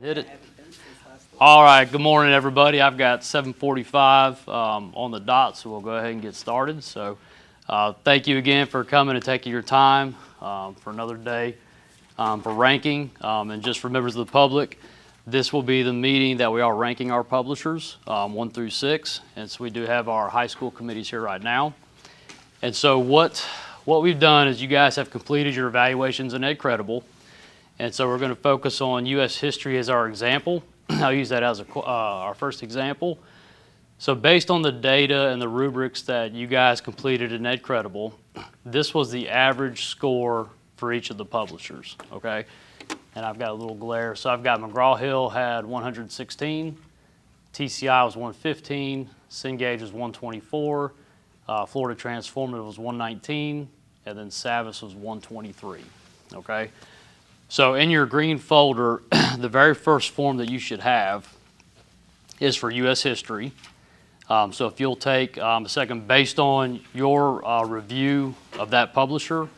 Hit it. All right, good morning, everybody. I've got 7:45 on the dot, so we'll go ahead and get started. So thank you again for coming and taking your time for another day for ranking. And just for members of the public, this will be the meeting that we are ranking our publishers 1 through 6. And so we do have our high school committees here right now. And so what we've done is you guys have completed your evaluations in Ed Credible. And so we're going to focus on U.S. history as our example. I'll use that as our first example. So based on the data and the rubrics that you guys completed in Ed Credible, this was the average score for each of the publishers, okay? And I've got a little glare. So I've got McGraw-Hill had 116, TCI was 115, Cengage was 124, Florida Transformative was 119, and then Savas was 123, okay? So in your green folder, the very first form that you should have is for U.S. history. So if you'll take a second, based on your review of that publisher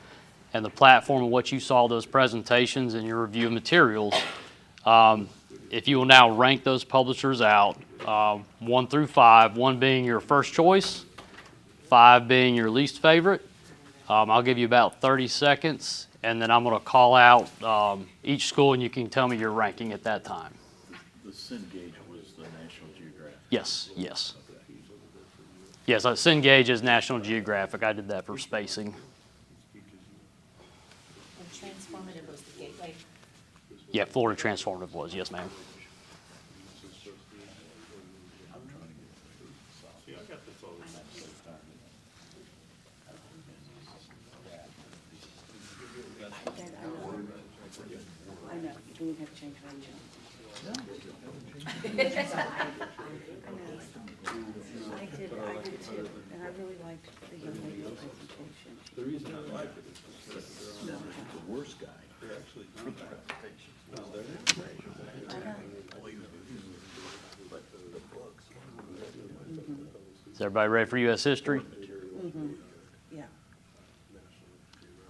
and the platform and what you saw those presentations and your review of materials, if you will now rank those publishers out 1 through 5, 1 being your first choice, 5 being your least favorite. I'll give you about 30 seconds. And then I'm going to call out each school, and you can tell me your ranking at that time. The Cengage was the National Geographic? Yes, yes. Yes, Cengage is National Geographic. I did that for spacing. And Transformative was the gateway. Yeah, Florida Transformative was, yes, ma'am. I know, you wouldn't have to change my job. I did too, and I really liked the young lady's presentation. The reason I like it is because the worst guy. They're actually good presentations. Is everybody ready for U.S. history? Yeah.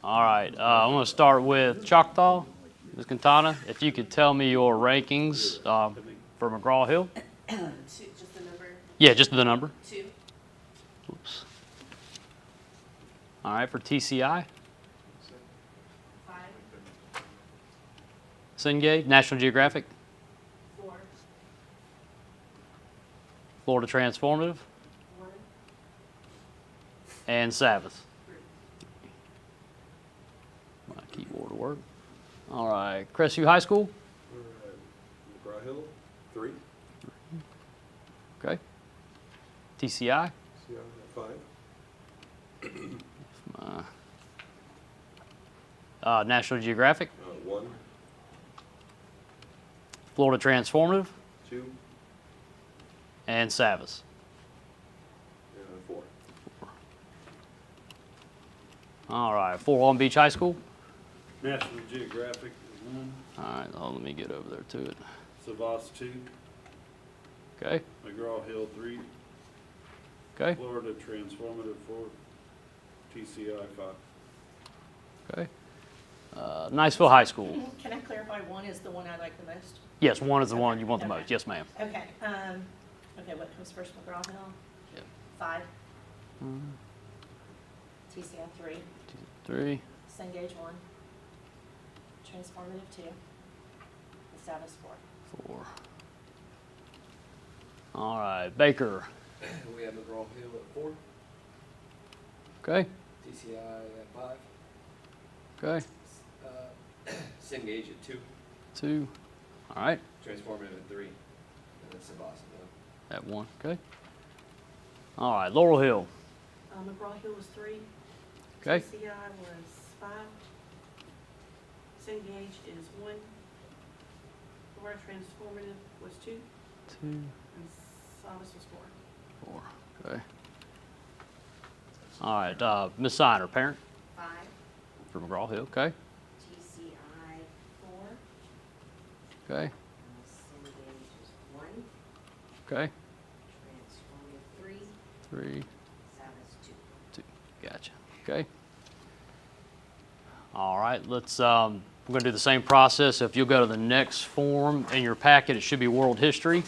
All right, I'm going to start with Choctaw. Ms. Quintana, if you could tell me your rankings for McGraw-Hill. Just the number? Yeah, just the number. 2. Oops. All right, for TCI. 5. Cengage, National Geographic. 4. Florida Transformative. 1. And Savas. 3. My keyboard will work. All right, Crestview High School. McGraw-Hill, 3. Okay. TCI. 5. National Geographic. 1. Florida Transformative. 2. And Savas. 4. All right, 4 Long Beach High School. National Geographic is 1. All right, let me get over there to it. Savas 2. Okay, McGraw-Hill 3. okay, Florida Transformative 4. TCI 5. okay. Niceville High School. Can I clarify 1 is the one I like the most? Yes, 1 is the one you want the Okay. most. Yes, ma'am. Okay. Okay, what comes first, McGraw-Hill? Yep. 5. TCI 3. 3, Cengage 1. Transformative 2. And Savas 4. 4. All right, Baker. We have McGraw-Hill at 4, Okay, TCI at 5, okay. Cengage at 2, 2. All right, Transformative at 3, and then Savas at 1. at 1. Okay. All right, Laurel Hill. McGraw-Hill was 3. Okay. TCI was 5. Cengage is 1. Florida Transformative was 2. 2, And Savas was 4. 4. Okay. All right, Ms. Signer, parent 5. for McGraw-Hill. Okay. TCI 4. Okay. Cengage is 1. Okay. Transformative 3. 3, Savas 2. 2. Gotcha. Okay. All right, let's We're going to do the same process. So if you'll go to the next form in your packet, it should be world history.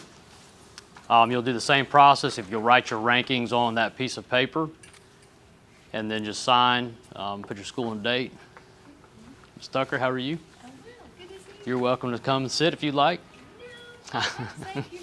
You'll do the same process if you'll write your rankings on that piece of paper and then just sign, put your school and date. Ms. Tucker, how are you? Oh, well, good to see you. You're welcome to come and sit if you'd like. No, thank you.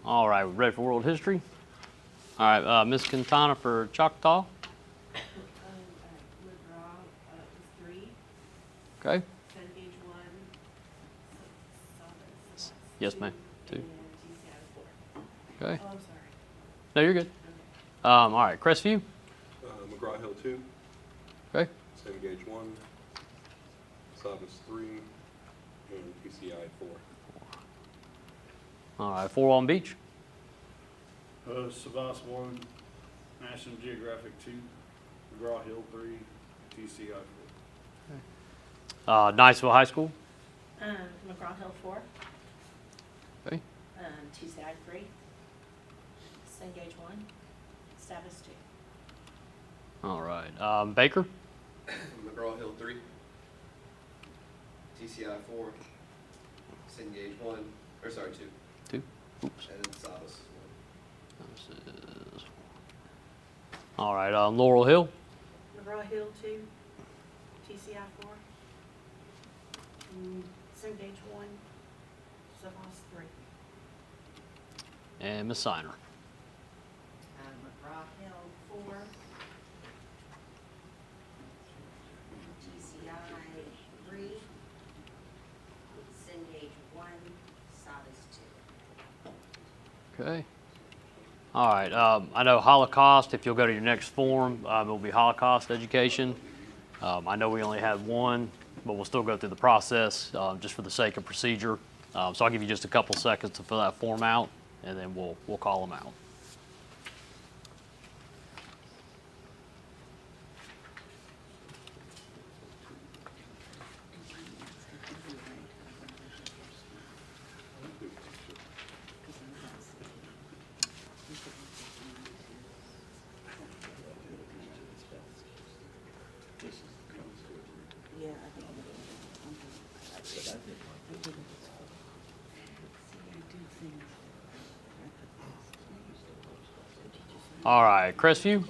All right, we're ready for world history? All right, Ms. Quintana for Choctaw. Withdraw, is 3, Okay. Cengage 1, Yes, ma'am. 2. and TCI 4. Okay. Oh, I'm sorry. No, you're good. All right, Crestview. McGraw Hill 2, Okay. Cengage 1, Savas 3, and PCI 4. All right, 4 on Beach. Savas 1, National Geographic 2, McGraw Hill 3, TCI 4. Niceville High School. McGraw Hill 4, Okay. TCI 3, Cengage 1, Status 2. All right, Baker. McGraw Hill 3, TCI 4, Cengage 1, or sorry, 2, 2. Oops. and then Savas 1. All right, Laurel Hill. McGraw Hill 2, TCI 4, Cengage 1, Savas 3. And Ms. Siner. McGraw Hill 4, TCI 3, Cengage 1, Sodus 2. Okay. All right, I know Holocaust, if you'll go to your next form, it will be Holocaust education. I know we only have one, but we'll still go through the process just for the sake of procedure. So I'll give you just a couple seconds to fill that form out, and then we'll call them out. Yeah, I think. See, I do things. All right, Crestview.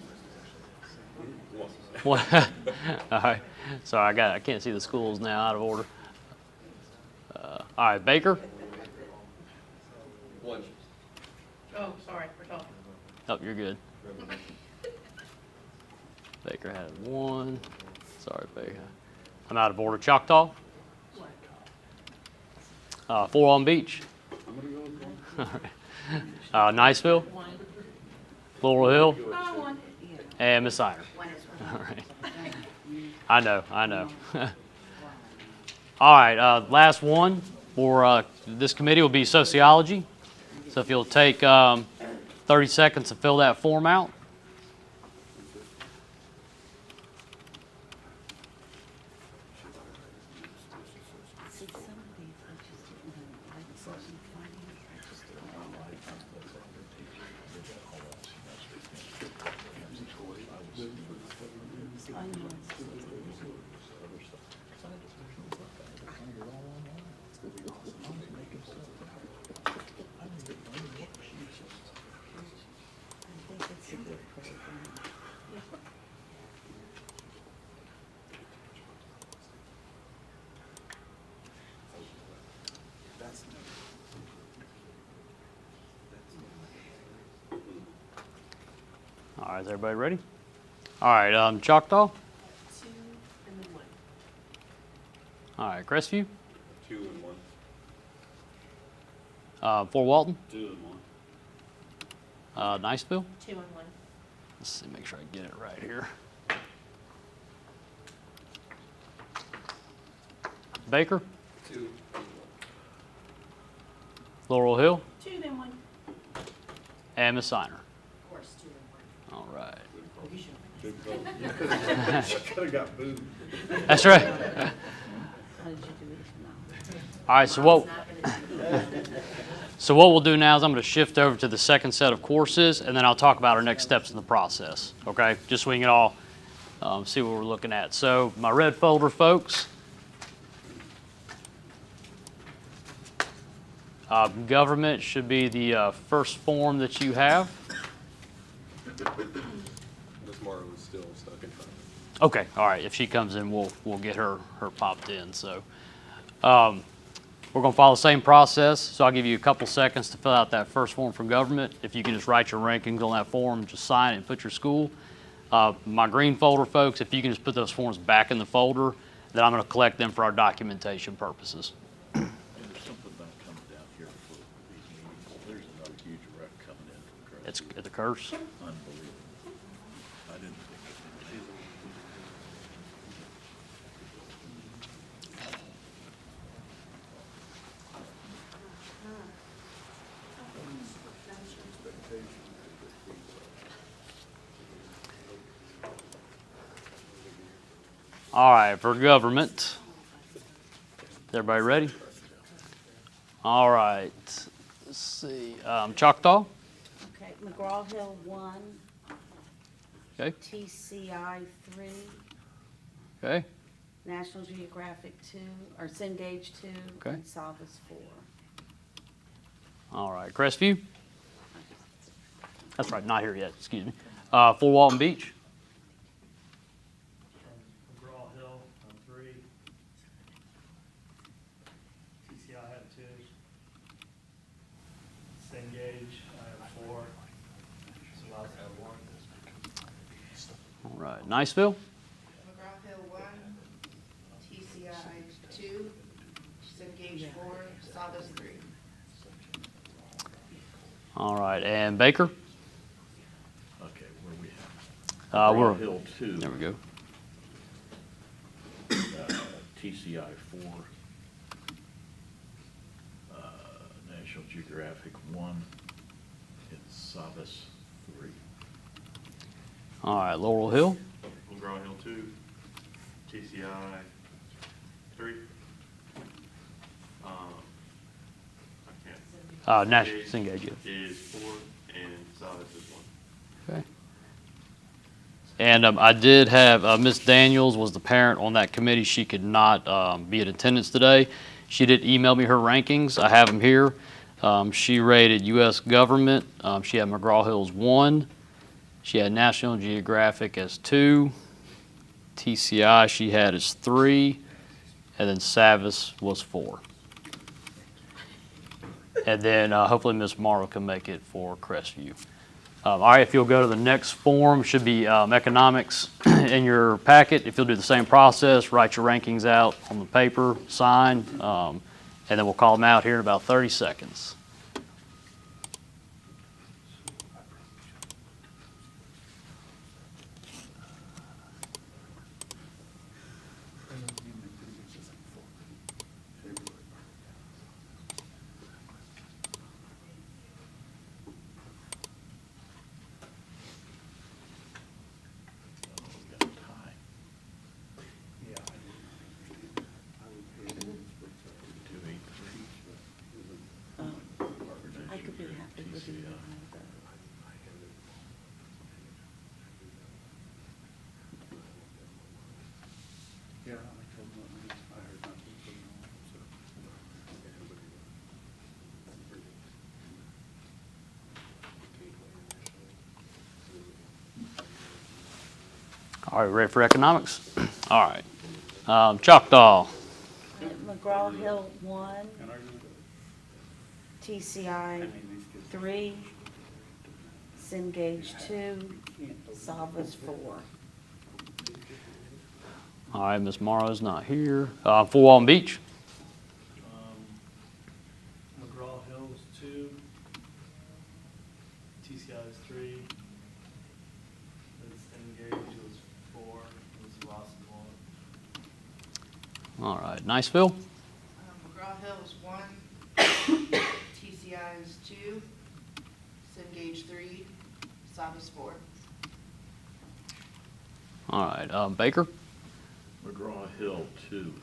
What? All right. Sorry, I can't see the schools now. Out of order. All right, Baker. 1, Oh, sorry, we're talking. Oh, you're good. Baker had 1. Sorry, Baker. I'm out of order. Choctaw. 4 on Beach. All right. Niceville. 1. Laurel Hill. Oh, 1. And Miss Siner. 1 is 1. All right. I know. All right, last one for this committee will be sociology. So if you'll take 30 seconds to fill that form out. See, some of these, I just didn't know, like social finance, I just didn't know. I know. I think it's a good program. right, is everybody ready? All right, Choctaw. 2 and then 1. All right, Crestview. 2 and 1. Fort Walton. 2 and 1. Niceville. 2 and 1. Let's see, make sure I get it right here. Baker. 2. Laurel Hill. 2 then 1. And Miss Signer. Of course, 2 and 1. All right. Good vote. Could have got booed. That's right. How did you do it? No. All right, so what we'll do now is I'm going to shift over to the second set of courses, and then I'll talk about our next steps in the process, okay? Just so we can all see what we're looking at. So my red folder, folks. Government should be the first form that you have. Miss Mara was still stuck in traffic. Okay, all right. If she comes in, we'll get her popped in. So we're going to follow the same process. So I'll give you a couple seconds to fill out that first form from government. If you can just write your rankings on that form, just sign it and put your school. My green folder, folks, if you can just put those forms back in the folder, then I'm going to collect them for our documentation purposes. And there's something about coming down here for these meetings. There's another huge wreck coming in from Crestview. It's a curse. Unbelievable. I didn't think it would. All right, for government. Is everybody ready? All right. Let's see. Choctaw. Okay, McGraw-Hill 1, Okay. TCI 3, Okay. National Geographic 2, or Cengage 2, Okay. and Salvis 4. All right. Crestview. That's right. Not here yet. Excuse me. Fort Walton Beach. McGraw Hill on 3. TCI I have 2. Cengage I have 4. Savas I have 1. All right. Niceville. McGraw-Hill 1, TCI 2, Cengage 4, Salvis 3. All right. And Baker. Okay, where we have? We're Hill 2. there. We go. TCI 4. National Geographic 1. It's Savas 3. All right. Laurel Hill. McGraw Hill 2. TCI 3. I can't. National Cengage. Yeah. Is 4 and Savas is 1. Okay. And I did have Miss Daniels was the parent on that committee. She could not be in attendance today. She did email me her rankings. I have them here. She rated U.S. government. She had McGraw-Hill as 1. She had National Geographic as 2. TCI she had as 3. And then Savvis was 4. And then hopefully Miss Morrow can make it for Crestview. All right, if you'll go to the next form, should be economics in your packet. If you'll do the same process, write your rankings out on the paper, sign, and then we'll call them out here in about 30 seconds. We got a tie. Yeah. 283. I could be happy with either one of those. Yeah, I told them I heard nothing from them, so. All right, ready for economics? All right. Choctaw. McGraw-Hill 1, And are you, TCI 3, Cengage 2, Savas 4. All right, Ms. Morrow's not here. Fort Walton Beach. McGraw Hill was 2, TCI was 3, Engage was 4, was Ross 1. All right, Niceville. McGraw Hill was 1, TCI is 2, Cengage 3, Savas 4. All right, Baker. McGraw Hill 2,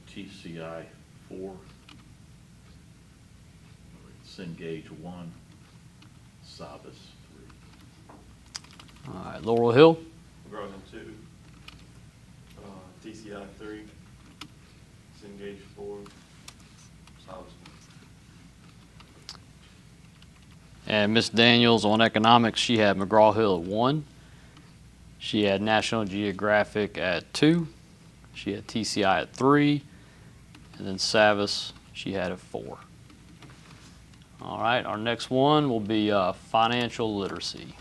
TCI 4, Cengage 1, Savas 3. All right, Laurel Hill. McGraw Hill 2, TCI 3, Cengage 4, Savas. And Miss Daniels on economics, she had McGraw Hill at 1. She had National Geographic at 2. She had TCI at 3. And then Savas, she had at 4. All right, our next one will be financial literacy.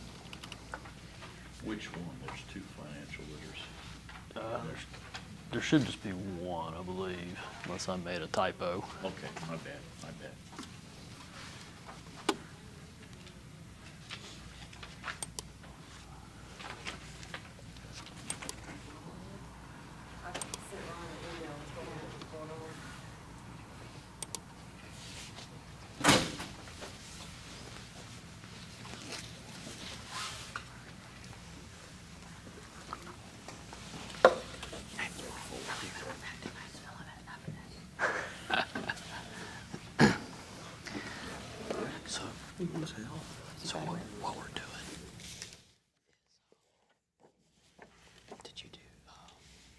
Which one? There's 2 financial literacy. There should just be 1, I believe, unless I made a typo. Okay, my bad, my bad. I can sit around and email what's going on. So what we're doing is, did you do,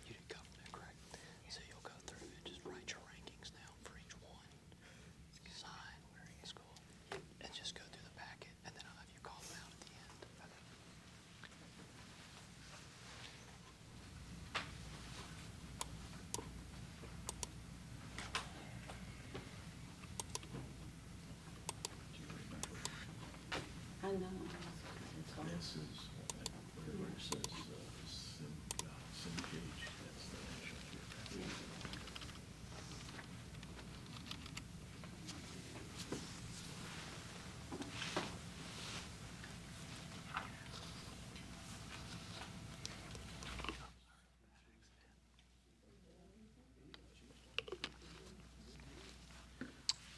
you didn't go from there, correct? So you'll go through and just write your rankings down for each one, sign, school, and just go through the packet, and then I'll have you call them out at the end. I know. This is, where it says, Cengage, that's the National Geographic.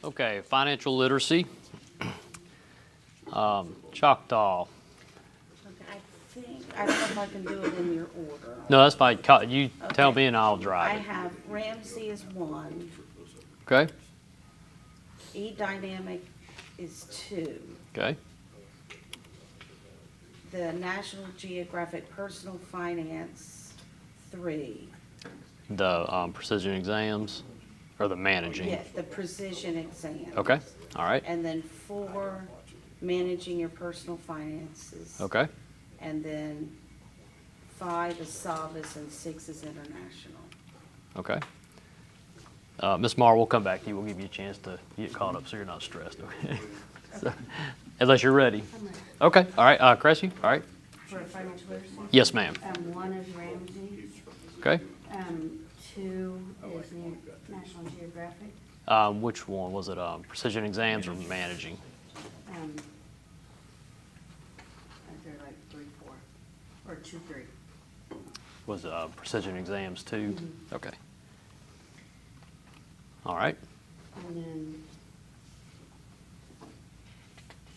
Okay, financial literacy. Choctaw. Okay, I don't know if I can do it in your order. No, that's fine. You tell me and I'll I drive it. have Ramsey is 1, Okay? E-Dynamic is 2, Okay? the National Geographic Personal Finance 3. The precision exams, or the managing. Yeah, the precision exam. Okay, all right. And then 4, managing your personal finances. Okay, And then 5 is Savas and 6 is international. okay. Ms. Marr, we'll come back to you. We'll give you a chance to get caught up so you're not stressed, okay? So, unless you're ready. I'm ready. Okay, all right. Cressy, all right. For financial literacy? Yes, ma'am. 1 is Ramsey, Okay. 2 is National Geographic, Which one was it? Precision exams or managing? they're like 3, 4, or 2, 3. Was precision exams too? Okay. All right. And then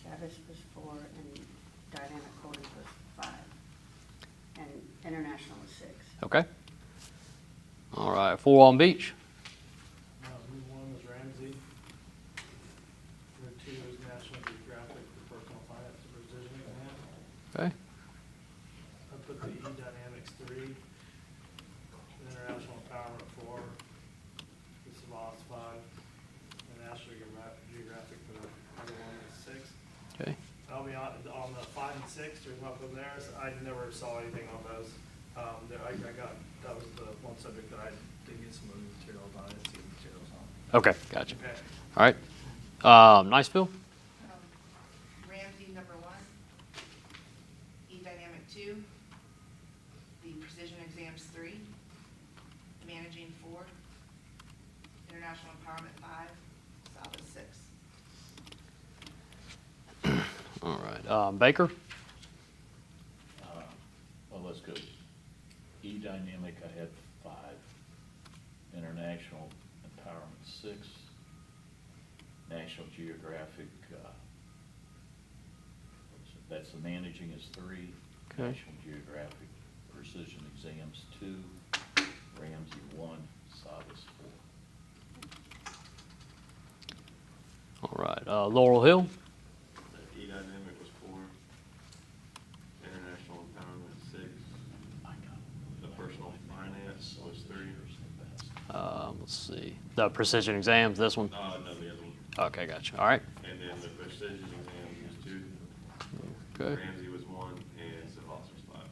Savas was 4, and dynamic coding was 5, and international was 6. Okay. All right. Fort Walton Beach. Route 1 was Ramsey. Route 2 was National Geographic, the personal finance and precision exam. Okay. I put the E-Dynamics 3, the International Empowerment 4, the Savas 5, the National Geographic for the other one is 6. Okay. I'll be on the 5 and 6, the reason I put them there is I never saw anything on those. That was the one subject that I did get some of the materials on, I didn't see the materials on. Okay. Gotcha. Okay. All right. Niceville. Ramsey number 1, dynamic 2, the precision exams 3, managing 4, international empowerment 5, Sabas 6. All right. Baker? Well, let's go. E-dynamic, I had 5. International empowerment 6. National Geographic, that's the managing is 3. Okay. National Geographic precision exams 2. Ramsey 1. Sabas 4. All right. Laurel Hill? E-dynamic was 4. International empowerment 6. The personal finance was 3. Let's see. The precision exams, this one? No, the other one. Okay, gotcha. All right. And then the precision exams was 2. Okay. Ramsey was 1, and Savas was 5.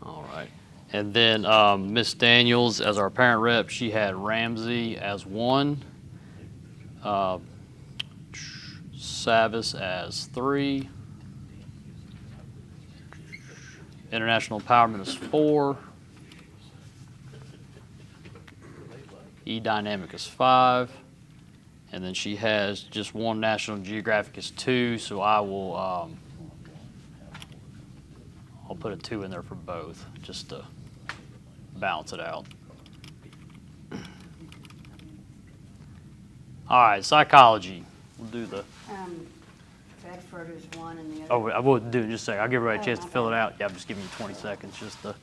All right. And then Miss Daniels, as our parent rep, she had Ramsey as 1, Savas as 3, International Empowerment is 4, E-Dynamic is 5, and then she has just 1 National Geographic is 2, so I will I'll put a 2 in there for both, just to balance it out. All right, psychology. We'll do the. Bedford is 1 and the other. Oh, I will do it in just a second. I'll give everybody a chance to my fill it bad. out. Yeah, I'm just giving you 20 seconds, just to.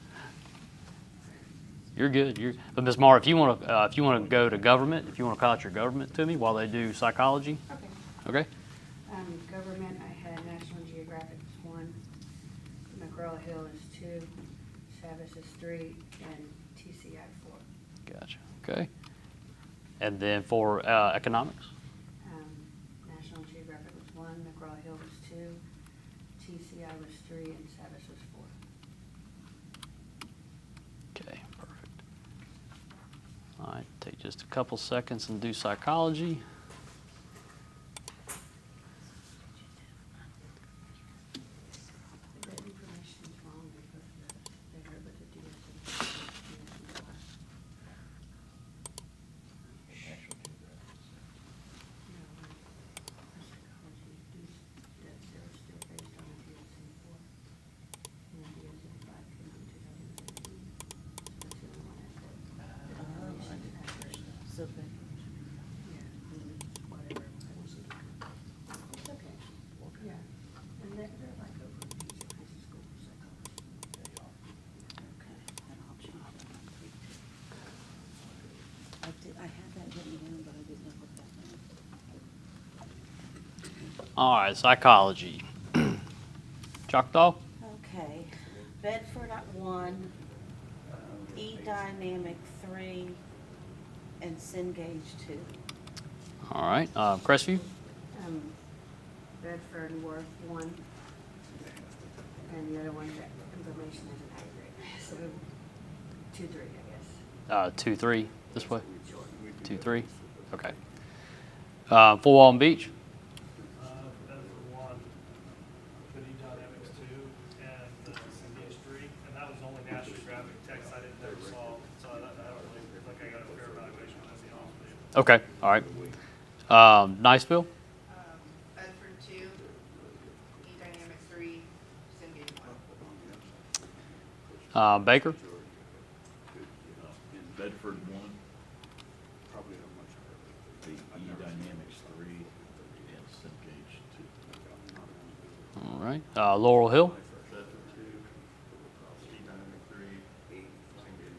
You're good. But Ms. Marr, if you want to go to government, if you want to call out your government to me while they do psychology. Okay. Okay. Government, I had National Geographic is 1, McGraw-Hill is 2, Savas is 3, and TCI 4. Gotcha. Okay. And then for economics. National Geographic was 1, McGraw-Hill was 2, TCI was 3, and Savas was 4. Okay, perfect. All right, take just a couple seconds and do psychology. The information is wrong because they heard with the DSM. National Geographic. So that, It's okay. Yeah. And they're like over high school psychology. okay, then I'll change that. I had that written down, but I didn't know what that meant. All right, psychology. Choctaw? Okay, Bedford at 1, E-Dynamic 3, and Cengage 2. All right, Crestview? Bedford and Worth 1, and the other one, that information isn't accurate. So 2, 3, I guess. 2, 3, this way? 2, 3, okay. Full Walton Beach? Bedford 1, put E-Dynamics 2, and Cengage 3, and that was the only National Geographic text I didn't ever saw, so I don't really feel like I got a fair evaluation on that, to be honest with you. Okay, all right. Niceville? Bedford 2, E-dynamic 3, Cengage 1. Baker? In Bedford 1. Probably not much. The E-dynamics 3 and Cengage 2. All right. Laurel Hill? Bedford 2, E-dynamic 3, Cengage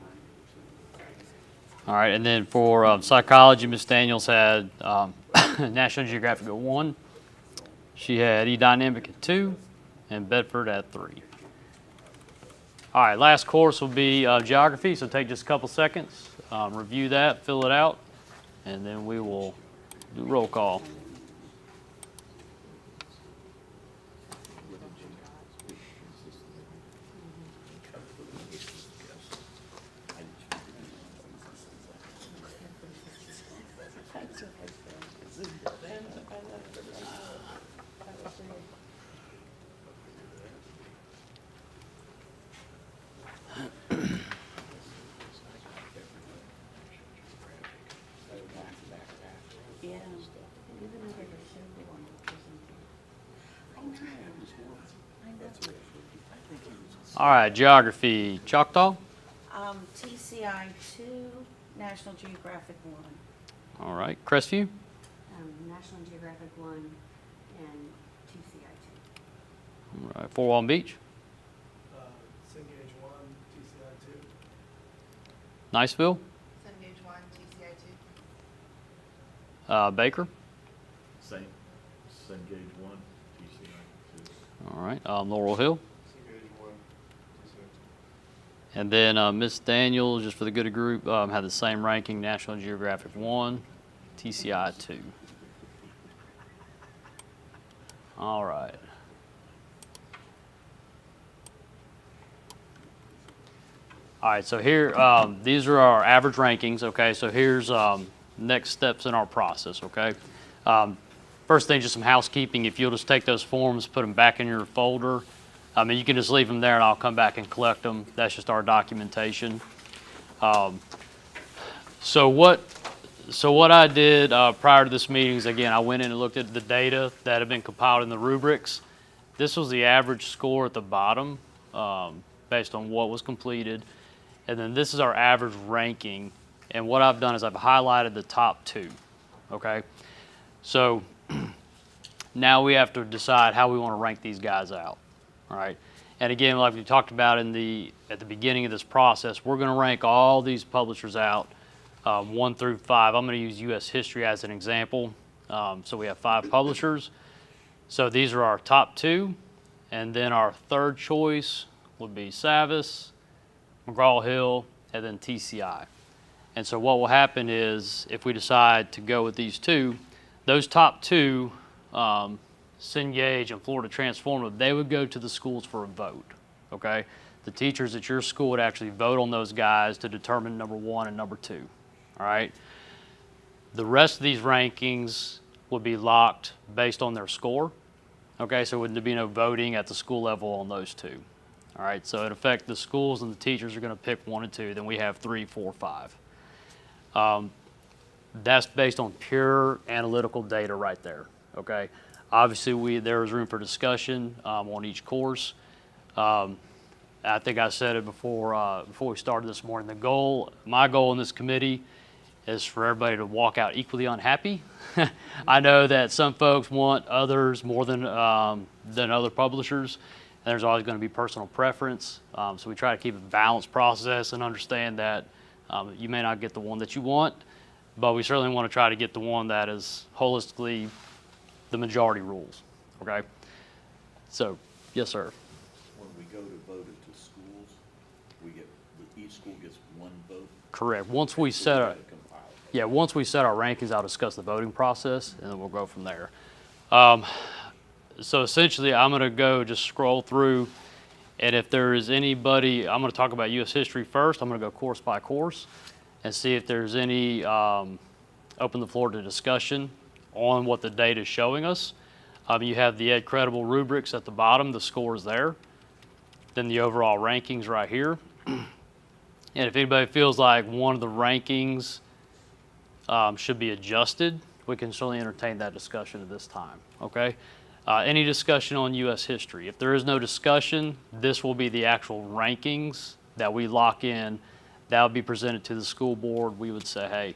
1. All right, and then for psychology, Ms. Daniels had National Geographic at 1. She had E-Dynamic at 2, and Bedford at 3. All right, last course will be geography, so take just a couple seconds, review that, fill it out, and then we will do roll call. All right, geography, Choctaw. TCI 2, National Geographic 1. All right, Crestview. National Geographic 1 and TCI 2. All right, Fort Walton Beach. Cengage 1, TCI 2. Niceville. Cengage 1, TCI 2. Baker. Same, Cengage 1, TCI 2. All right, Laurel Hill. Cengage 1, TCI 2. And then Miss Daniels, just for the good of group, had the same ranking, National Geographic 1, TCI 2. All right. All right, so here, these are our average rankings, okay? So here's next steps in our process, okay? First thing, just some housekeeping. If you'll just take those forms, put them back in your folder. I mean, you can just leave them there and I'll come back and collect them. That's just our documentation. So what I did prior to this meeting is, again, I went in and looked at the data that have been compiled in the rubrics. This was the average score at the bottom based on what was completed. And then this is our average ranking. And what I've done is I've highlighted the top 2, okay? So now we have to decide how we want to rank these guys out, all right? And again, like we talked about at the beginning of this process, we're going to rank all these publishers out 1 through 5. I'm going to use U.S. History as an example. So we have 5 publishers. So these are our top 2. And then our third choice would be Savas, McGraw-Hill, and then TCI. And so what will happen is, if we decide to go with these 2, those top 2, Cengage and Florida Transformative, they would go to the schools for a vote, okay? The teachers at your school would actually vote on those guys to determine number 1 and number 2, all right? The rest of these rankings would be locked based on their score, okay? So wouldn't there be no voting at the school level on those 2? All right, so in effect, the schools and the teachers are going to pick 1 and 2. Then we have 3, 4, 5. That's based on pure analytical data right there, okay? Obviously, there is room for discussion on each course. I think I said it before we started this morning. My goal in this committee is for everybody to walk out equally unhappy. I know that some folks want others more than other publishers. And there's always going to be personal preference. So we try to keep a balanced process and understand that you may not get the one that you want, but we certainly want to try to get the one that is holistically the majority rules, okay? So, yes, sir. When we go to vote at the schools, each school gets 1 vote? Correct. Once we set our rankings, I'll discuss the voting process, and then we'll go from there. So essentially, I'm going to just scroll through, and if there is anybody, I'm going to talk about U.S. history first. I'm going to go course by course and see if there's any, open the floor to discussion on what the data is showing us. You have the Ed Credible rubrics at the bottom, the scores there. Then the overall rankings right here. And if anybody feels like one of the rankings should be adjusted, we can certainly entertain that discussion at this time, okay? Any discussion on U.S. history? If there is no discussion, this will be the actual rankings that we lock in. That will be presented to the school board. We would say, hey,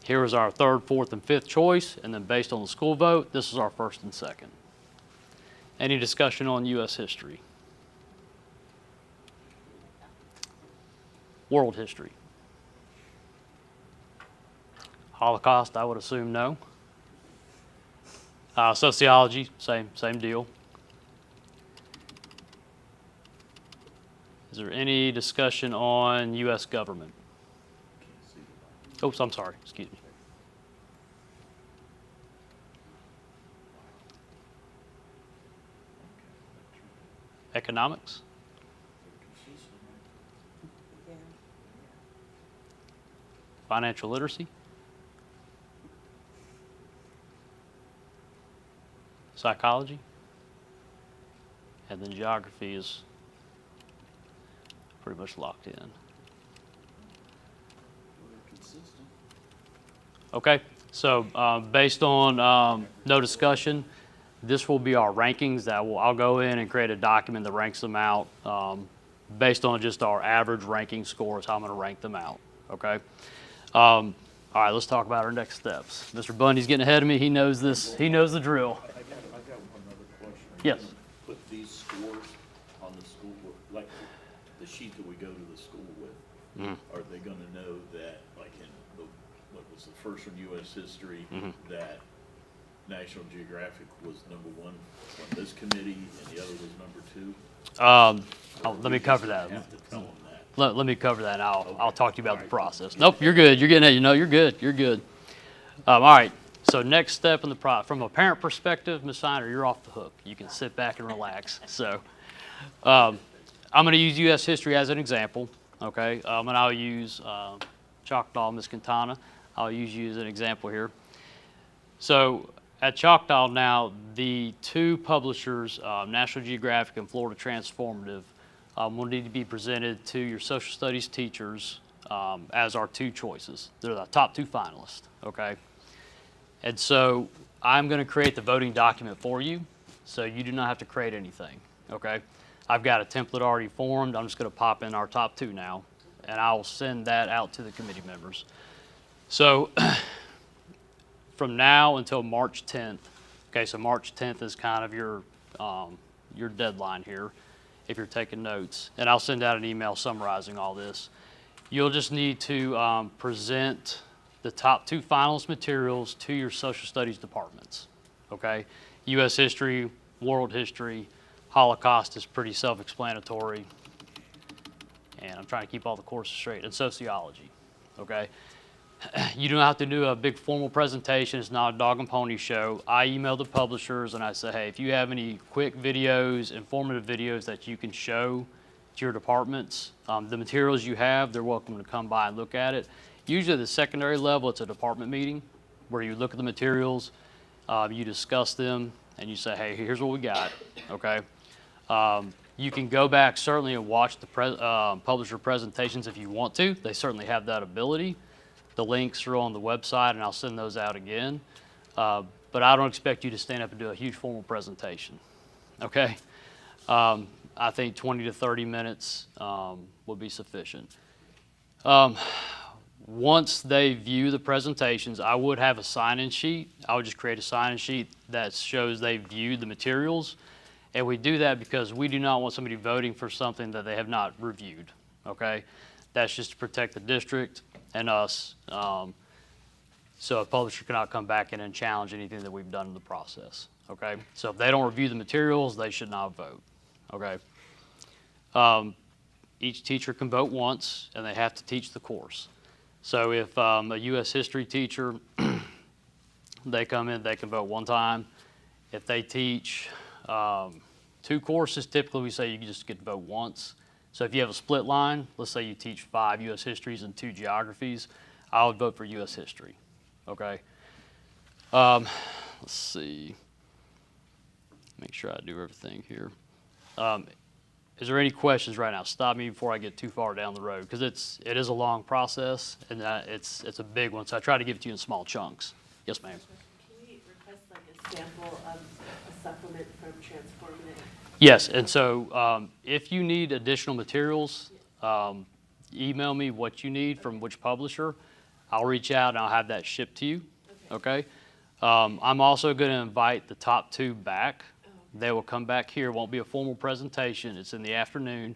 here is our 3rd, 4th, and 5th choice, and then based on the school vote, this is our 1st and 2nd. Any discussion on U.S. history? World history? Holocaust, I would assume no. Sociology, same deal. Is there any discussion on U.S. government? Oops, I'm sorry, excuse me. Economics? Yeah. Financial literacy? Psychology? And then geography is pretty much locked in. Okay, so based on no discussion, this will be our rankings I'll go in and create a document that ranks them out based on just our average ranking scores, how I'm going to rank them out, okay? All right, let's talk about our next steps. Mr. Bundy's getting ahead of me. He knows this. He knows the drill. I got one other question. Are you Yes. gonna Put these scores on the school, like the sheet that we go to the school with. Are they gonna know that, like in what was the first one, U.S. history, that National Geographic was #1 on this committee and the other was #2? Let me cover that. You have to tell them that. Let me cover that. I'll talk to you about the process. Nope, you're good. You're getting it. You know, you're good. You're good. All right. So next step in the from a parent perspective, Ms. Steiner, you're off the hook. You can sit back and relax. So I'm going to use U.S. history as an example. Okay, and I'll use Choctaw, Ms. Quintana. I'll use you as an example here. So at Choctaw now, the two publishers, National Geographic and Florida Transformative, will need to be presented to your social studies teachers as our two choices. They're the top two finalists, okay? And so I'm going to create the voting document for you, so you do not have to create anything, okay? I've got a template already formed. I'm just going to pop in our top two now, and I'll send that out to the committee members. So from now until March 10th, okay, so March 10th is kind of your deadline here if you're taking notes, and I'll send out an email summarizing all this. You'll just need to present the top two finalist materials to your social studies departments, okay? U.S. history, world history, Holocaust is pretty self-explanatory, and I'm trying to keep all the courses straight, and sociology, okay? You don't have to do a big formal presentation. It's not a dog and pony show. I email the publishers and I say, hey, if you have any quick videos, informative videos that you can show to your departments, the materials you have, they're welcome to come by and look at it. Usually at the secondary level, it's a department meeting where you look at the materials, you discuss them, and you say, hey, here's what we got, okay? You can go back certainly and watch the publisher presentations if you want to. They certainly have that ability. The links are on the website, and I'll send those out again. But I don't expect you to stand up and do a huge formal presentation, okay? I think 20 to 30 minutes will be sufficient. Once they view the presentations, I would have a sign-in sheet. I would just create a sign-in sheet that shows they viewed the materials. And we do that because we do not want somebody voting for something that they have not reviewed, okay? That's just to protect the district and us. So a publisher cannot come back in and challenge anything that we've done in the process, okay? So if they don't review the materials, they should not vote, okay? Each teacher can vote once, and they have to teach the course. So if a U.S. history teacher, they come in, they can vote one time. If they teach two courses, typically we say you just get to vote once. So if you have a split line, let's say you teach 5 U.S. histories and 2 geographies, I would vote for U.S. history, okay? Let's see. Make sure I do everything here. Is there any questions right now? Stop me before I get too far down the road, because it is a long process, and it's a big one, so I try to give it to you in small chunks. Yes, ma'am. Can we request like a sample of a supplement from Transformative? Yes, and so if you need additional materials, email me what you need from which publisher. I'll reach out and I'll have that shipped to you, okay? I'm also going to invite the top 2 back. They will come back here. It won't be a formal presentation. It's in the afternoon,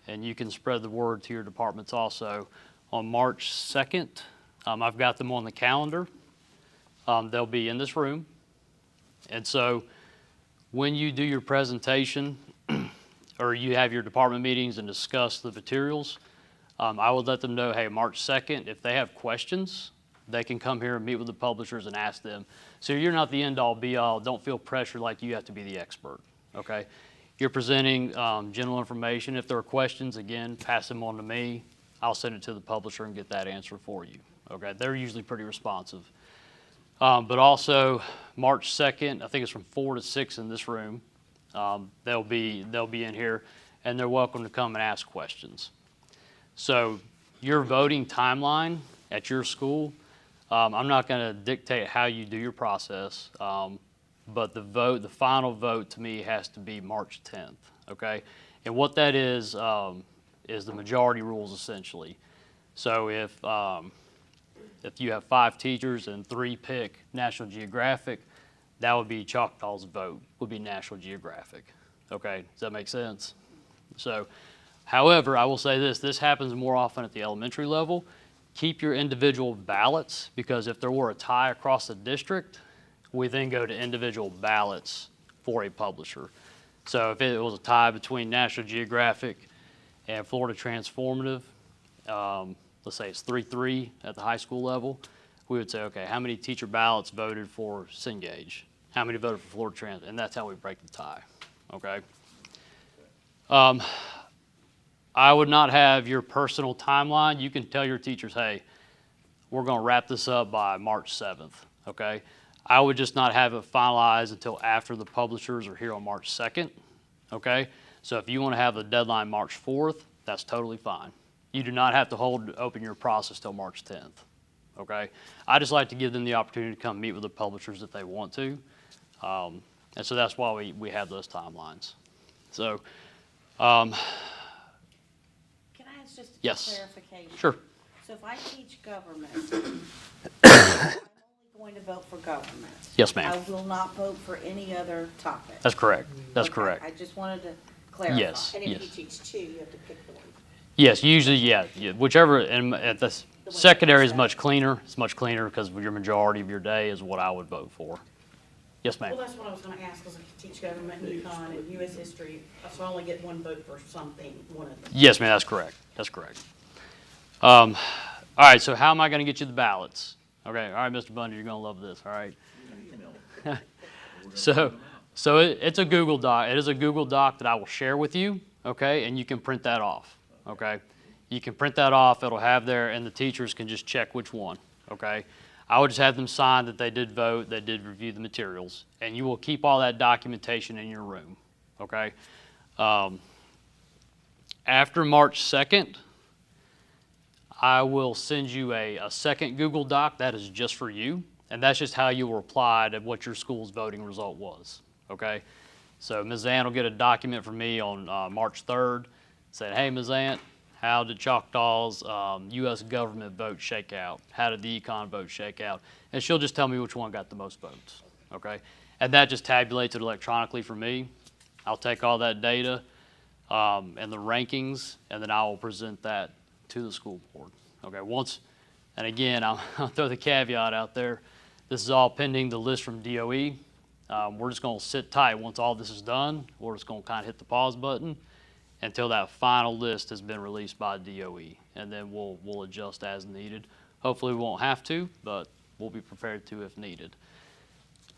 and you can spread the word to your departments also. On March 2nd, I've got them on the calendar. They'll be in this room. And so when you do your presentation or you have your department meetings and discuss the materials, I would let them know, hey, March 2nd, if they have questions, they can come here and meet with the publishers and ask them. So you're not the end-all, be-all. Don't feel pressure like you have to be the expert, okay? You're presenting general information. If there are questions, again, pass them on to me. I'll send it to the publisher and get that answer for you, okay? They're usually pretty responsive. But also, March 2nd, I think it's from 4 to 6 in this room. They'll be in here, and they're welcome to come and ask questions. So your voting timeline at your school, I'm not going to dictate how you do your process, but the final vote to me has to be March 10th, okay? And what that is the majority rules essentially. So if you have 5 teachers and 3 pick National Geographic, that would be Choctaw's vote, would be National Geographic, okay? Does that make sense? So, however, I will say this happens more often at the elementary level. Keep your individual ballots, because if there were a tie across the district, we then go to individual ballots for a publisher. So if it was a tie between National Geographic and Florida Transformative, let's say it's 3-3 at the high school level, we would say, okay, how many teacher ballots voted for Cengage? How many voted for Florida Trans? And that's how we break the tie, okay? I would not have your personal timeline. You can tell your teachers, hey, we're going to wrap this up by March 7th, okay? I would just not have it finalized until after the publishers are here on March 2nd, okay? So if you want to have the deadline March 4th, that's totally fine. You do not have to open your process till March 10th, okay? I just like to give them the opportunity to come meet with the publishers if they want to. And so that's why we have those timelines. So, Can I ask just a Yes. clarification? sure. So if I teach government, I'm only going to vote for government. Yes, ma'am. I will not vote for any other topic. That's correct. That's Okay, correct. I just wanted to clarify. Yes. And if yes. you teach 2, you have to pick one. Yes, usually, yeah, whichever, and at the one secondary is that- much cleaner. It's much cleaner because your majority of your day is what I would vote for. Yes, ma'am. Well, that's what I was gonna ask, because I teach government and econ and US history, so I only get one vote for something, one of them. Yes, ma'am, that's correct. That's correct. All right, so how am I going to get you the ballots? Okay, all right, Mr. Bundy, you're going to love this, all right? So it's a Google Doc. It is a Google Doc that I will share with you, okay? And you can print that off, okay? You can print that off. It'll have there, and the teachers can just check which one, okay? I would just have them sign that they did vote, they did review the materials, and you will keep all that documentation in your room, okay? After March 2nd, I will send you a second Google Doc that is just for you, and that's just how you will reply to what your school's voting result was, okay? So Ms. Ann will get a document from me on March 3rd saying, hey, Ms. Ann, how did Choctaw's U.S. government vote shake out? How did the econ vote shake out? And she'll just tell me which one got the most votes, okay? And that just tabulates it electronically for me. I'll take all that data and the rankings, and then I will present that to the school board. Okay, and again, I'll throw the caveat out there. This is all pending the list from DOE. We're just going to sit tight. Once all this is done, we're just going to kind of hit the pause button until that final list has been released by DOE, and then we'll adjust as needed. Hopefully we won't have to, but we'll be prepared to if needed.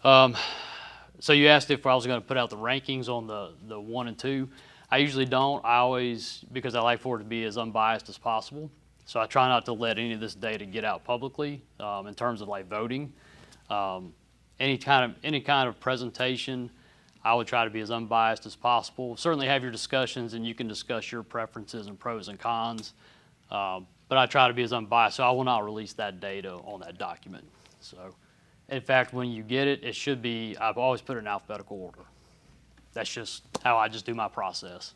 So you asked if I was going to put out the rankings on the 1 and 2. I usually don't. I always, because I like for it to be as unbiased as possible. So I try not to let any of this data get out publicly in terms of like voting. Any kind of presentation, I would try to be as unbiased as possible. Certainly have your discussions, and you can discuss your preferences and pros and cons. But I try to be as unbiased, so I will not release that data on that document. So, in fact, when you get it, it should be, I've always put it in alphabetical order. That's just how I just do my process.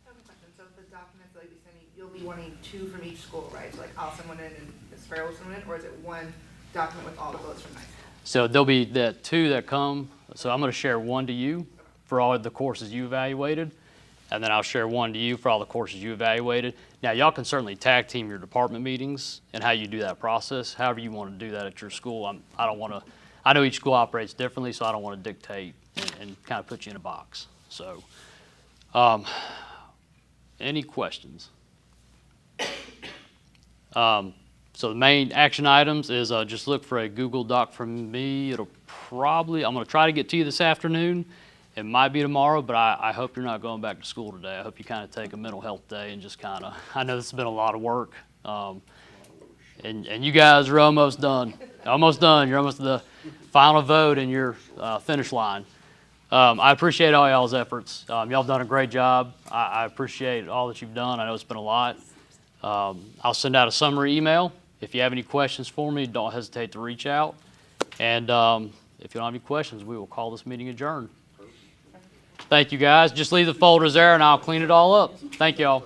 I have a question. So the documents that you'll be sending, you'll be wanting 2 from each school, right? So like I'll send one in and Ms. Farrell will send one in, or is it one document with all the votes from my school? So there'll be the 2 that come. So I'm going to share 1 to you for all of the courses you evaluated, and then I'll share 1 to you for all the courses you evaluated. Now, y'all can certainly tag team your department meetings and how you do that process, however you want to do that at your school. I don't want to. I know each school operates differently, so I don't want to dictate and kind of put you in a box. So, any questions? So the main action items is just look for a Google Doc from me. I'm going to try to get to you this afternoon. It might be tomorrow, but I hope you're not going back to school today. I hope you kind of take a mental health day and just kind of, I know this has been a lot of work. And you guys are almost done. Almost done. You're almost at the final vote in your finish line. I appreciate all y'all's efforts. Y'all have done a great job. I appreciate all that you've done. I know it's been a lot. I'll send out a summary email. If you have any questions for me, don't hesitate to reach out. And if you don't have any questions, we will call this meeting adjourned. Thank you, guys. Just leave the folders there, and I'll clean it all up. Thank you all.